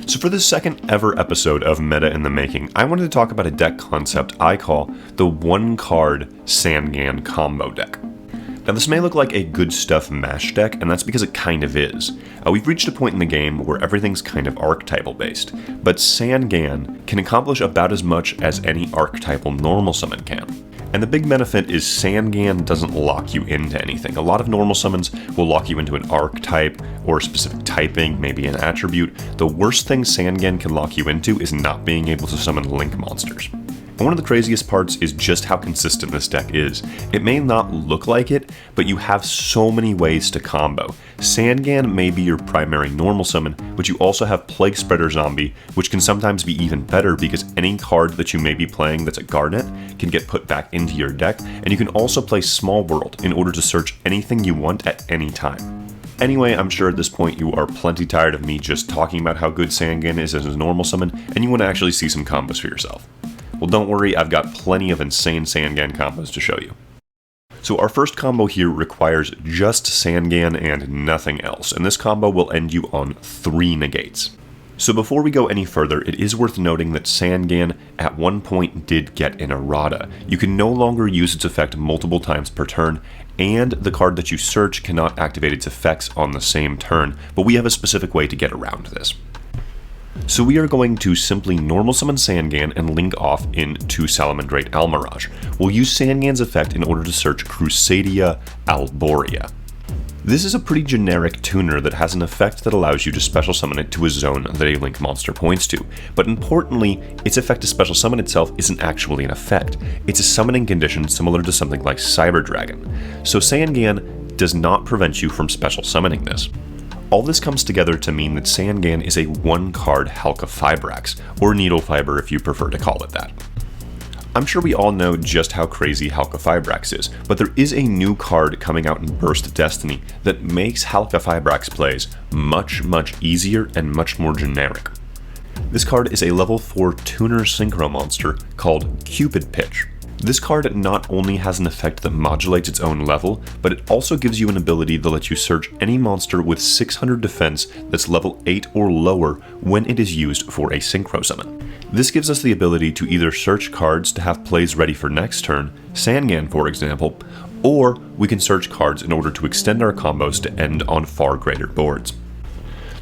So for this second ever episode of Meta in the Making, I wanted to talk about a deck concept I call the one-card Sangan combo deck. Now this may look like a good stuff mash deck, and that's because it kind of is. We've reached a point in the game where everything's kind of archetypal based, but Sangan can accomplish about as much as any archetypal normal summon can. And the big benefit is Sangan doesn't lock you into anything. A lot of normal summons will lock you into an archetype or a specific typing, maybe an attribute. The worst thing Sangan can lock you into is not being able to summon link monsters. And one of the craziest parts is just how consistent this deck is. It may not look like it, but you have so many ways to combo. Sangan may be your primary normal summon, but you also have Plague Spreader Zombie, which can sometimes be even better because any card that you may be playing that's a Garnet can get put back into your deck, and you can also play Small World in order to search anything you want at any time. Anyway, I'm sure at this point you are plenty tired of me just talking about how good Sangan is as a normal summon, and you want to actually see some combos for yourself. Well, don't worry, I've got plenty of insane Sangan combos to show you. So our first combo here requires just Sangan and nothing else, and this combo will end you on 3 negates. So before we go any further, it is worth noting that Sangan at one point did get an errata. You can no longer use its effect multiple times per turn, and the card that you search cannot activate its effects on the same turn, but we have a specific way to get around this. So we are going to simply normal summon Sangan and link off into Salamandrate Almirage. We'll use Sangan's effect in order to search Crusadia Alboria. This is a pretty generic tuner that has an effect that allows you to special summon it to a zone that a link monster points to, but importantly, its effect to special summon itself isn't actually an effect. It's a summoning condition similar to something like Cyber Dragon. So Sangan does not prevent you from special summoning this. All this comes together to mean that Sangan is a one-card Halqifibrax, or Needle Fiber if you prefer to call it that. I'm sure we all know just how crazy Halqifibrax is, but there is a new card coming out in Burst Destiny that makes Halqifibrax plays much easier and much more generic. This card is a level 4 tuner synchro monster called Cupid Pitch. This card not only has an effect that modulates its own level, but it also gives you an ability that lets you search any monster with 600 defense that's level 8 or lower when it is used for a synchro summon. This gives us the ability to either search cards to have plays ready for next turn, Sangan for example, or we can search cards in order to extend our combos to end on far greater boards.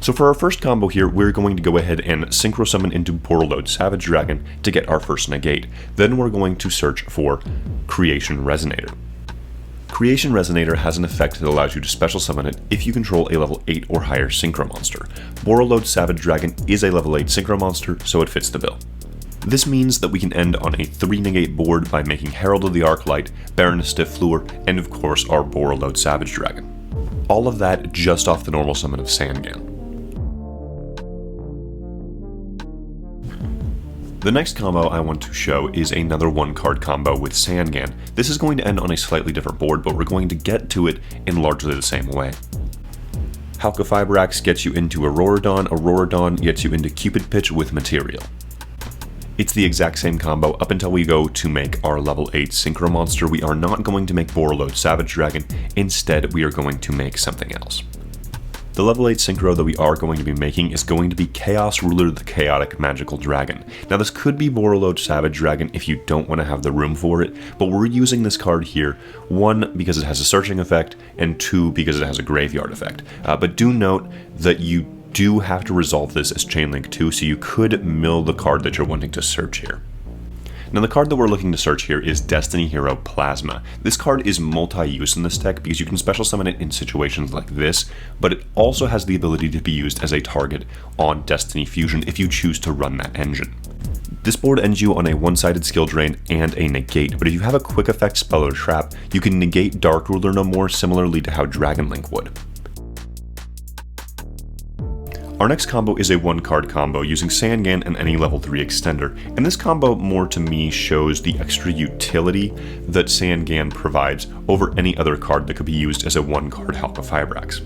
So for our first combo here, we're going to go ahead and synchro summon into Borreload Savage Dragon to get our first negate. Then we're going to search for Creation Resonator. Creation Resonator has an effect that allows you to special summon it if you control a level 8 or higher synchro monster. Borreload Savage Dragon is a level 8 synchro monster, so it fits the bill. This means that we can end on a 3 negate board by making Herald of the Arclight, Baroness Stifleur, and of course our Borreload Savage Dragon. All of that just off the normal summon of Sangan. The next combo I want to show is another one-card combo with Sangan. This is going to end on a slightly different board, but we're going to get to it in largely the same way. Halqifibrax gets you into Auroradon, Auroradon gets you into Cupid Pitch with Material. It's the exact same combo up until we go to make our level 8 synchro monster. We are not going to make Borreload Savage Dragon, instead we are going to make something else. The level 8 synchro that we are going to be making is going to be Chaos Ruler the Chaotic Magical Dragon. Now this could be Borreload Savage Dragon if you don't want to have the room for it, but we're using this card here, 1 because it has a searching effect, and 2 because it has a graveyard effect. But do note that you do have to resolve this as Chainlink 2, so you could mill the card that you're wanting to search here. Now the card that we're looking to search here is Destiny Hero Plazma. This card is multi-use in this deck because you can special summon it in situations like this, but it also has the ability to be used as a target on Destiny Fusion if you choose to run that engine. This board ends you on a one-sided skill drain and a negate, but if you have a quick effect spell or trap, you can negate Dark Ruler no more similarly to how Dragon Link would. Our next combo is a one-card combo using Sangan and any level 3 extender, and this combo more to me shows the extra utility that Sangan provides over any other card that could be used as a one-card Halqifibrax.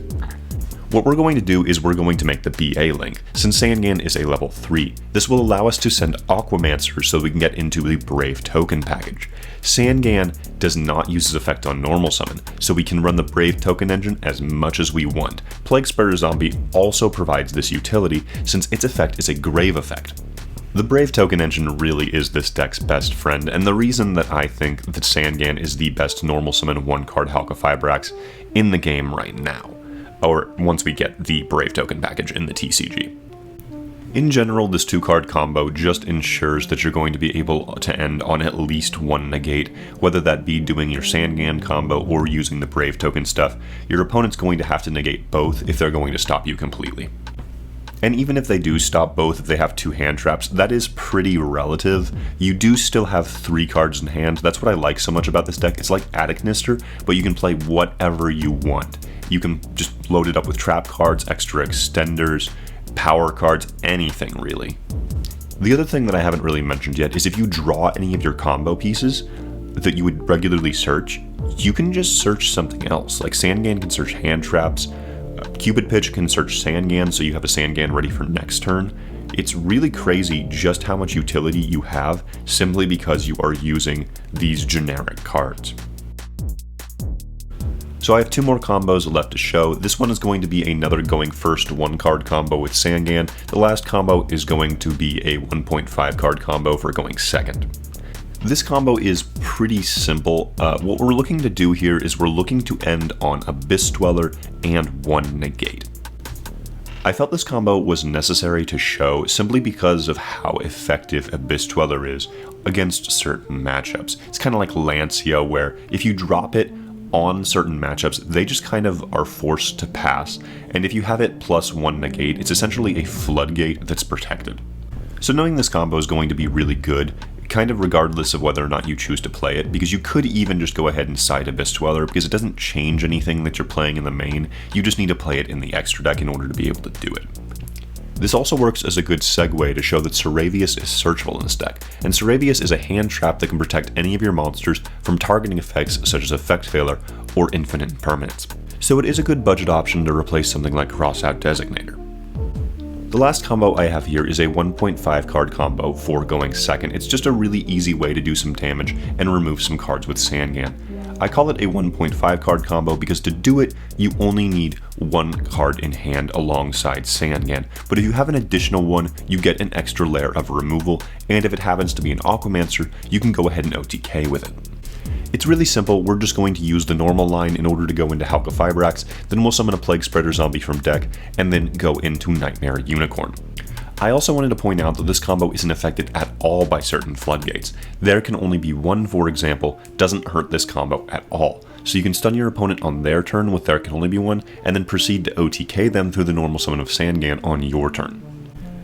What we're going to do is we're going to make the BA link. Since Sangan is a level 3, this will allow us to send Aquamancers so we can get into the Brave token package. Sangan does not use his effect on normal summon, so we can run the Brave token engine as much as we want. Plague Spreader Zombie also provides this utility since its effect is a grave effect. The Brave token engine really is this deck's best friend, and the reason that I think that Sangan is the best normal summon 1-card Halqifibrax in the game right now, or once we get the Brave token package in the TCG. In general, this 2-card combo just ensures that you're going to be able to end on at least one negate, whether that be doing your Sangan combo or using the Brave token stuff. Your opponent's going to have to negate both if they're going to stop you completely. And even if they do stop both, if they have 2 hand traps, that is pretty relative. You do still have 3 cards in hand. That's what I like so much about this deck. It's like Attic Nister, but you can play whatever you want. You can just load it up with trap cards, extra extenders, power cards, anything really. The other thing that I haven't really mentioned yet is if you draw any of your combo pieces that you would regularly search, you can just search something else. Like Sangan can search hand traps, Cupid Pitch can search Sangan, so you have a Sangan ready for next turn. It's really crazy just how much utility you have simply because you are using these generic cards. So I have 2 more combos left to show. This one is going to be another going first 1-card combo with Sangan. The last combo is going to be a 1.5 card combo for going second. This combo is pretty simple. What we're looking to do here is we're looking to end on Abyss Dweller and 1 negate. I felt this combo was necessary to show simply because of how effective Abyss Dweller is against certain matchups. It's kind of like Lancia, where if you drop it on certain matchups, they just kind of are forced to pass, and if you have it plus 1 negate, it's essentially a floodgate that's protected. So knowing this combo is going to be really good, kind of regardless of whether or not you choose to play it, because you could even just go ahead and side Abyss Dweller, because it doesn't change anything that you're playing in the main, you just need to play it in the extra deck in order to be able to do it. This also works as a good segue to show that Saravius is searchable in this deck, and Saravius is a hand trap that can protect any of your monsters from targeting effects such as Effect Failure or Infinite Impermanence. So it is a good budget option to replace something like Crossout Designator. The last combo I have here is a 1.5 card combo for going second. It's just a really easy way to do some damage and remove some cards with Sangan. I call it a 1.5 card combo because to do it, you only need 1 card in hand alongside Sangan, but if you have an additional one, you get an extra layer of removal, and if it happens to be an Aquamancer, you can go ahead and OTK with it. It's really simple. We're just going to use the normal line in order to go into Halqifibrax, then we'll summon a Plague Spreader Zombie from deck, and then go into Nightmare Unicorn. I also wanted to point out that this combo isn't affected at all by certain floodgates. There can only be 1, for example, doesn't hurt this combo at all. So you can stun your opponent on their turn with there can only be 1, and then proceed to OTK them through the normal summon of Sangan on your turn.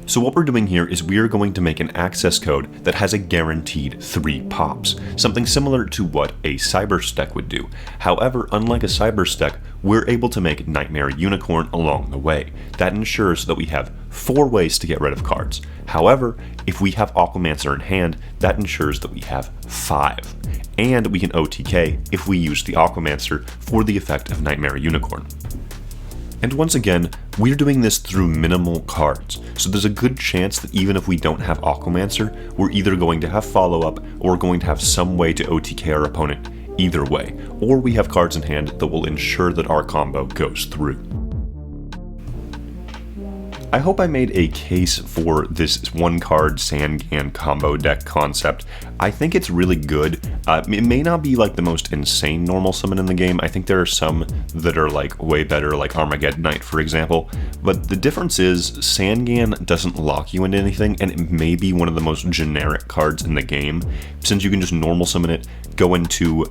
So what we're doing here is we are going to make an access code that has a guaranteed 3 pops, something similar to what a Cyberse deck would do. However, unlike a Cyberse deck, we're able to make Nightmare Unicorn along the way. That ensures that we have 4 ways to get rid of cards. However, if we have Aquamancer in hand, that ensures that we have 5. And we can OTK if we use the Aquamancer for the effect of Nightmare Unicorn. And once again, we're doing this through minimal cards, so there's a good chance that even if we don't have Aquamancer, we're either going to have follow-up or going to have some way to OTK our opponent either way, or we have cards in hand that will ensure that our combo goes through. I hope I made a case for this 1-card Sangan combo deck concept. I think it's really good. It may not be like the most insane normal summon in the game. I think there are some that are like way better, like Armageddon Knight, for example. But the difference is Sangan doesn't lock you into anything, and it may be one of the most generic cards in the game, since you can just normal summon it, go into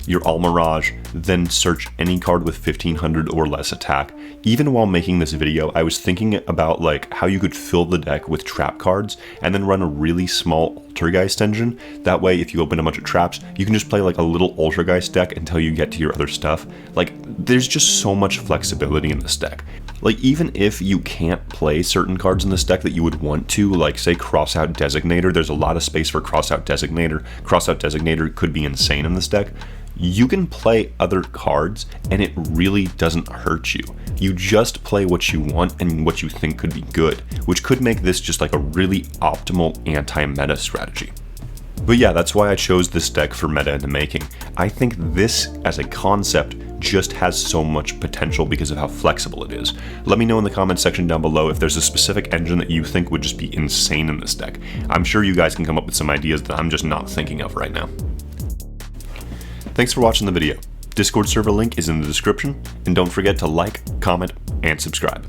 your Almirage, then search any card with 1500 or less attack. Even while making this video, I was thinking about like how you could fill the deck with trap cards and then run a really small Altergeist engine. That way, if you open a bunch of traps, you can just play like a little Altergeist deck until you get to your other stuff. Like, there's just so much flexibility in this deck. Like, even if you can't play certain cards in this deck that you would want to, like, say, Crossout Designator, there's a lot of space for Crossout Designator. Crossout Designator could be insane in this deck. You can play other cards, and it really doesn't hurt you. You just play what you want and what you think could be good, which could make this just like a really optimal anti-meta strategy. But yeah, that's why I chose this deck for Meta in the Making. I think this, as a concept, just has so much potential because of how flexible it is. Let me know in the comments section down below if there's a specific engine that you think would just be insane in this deck. I'm sure you guys can come up with some ideas that I'm just not thinking of right now. Thanks for watching the video. Discord server link is in the description, and don't forget to like, comment, and subscribe.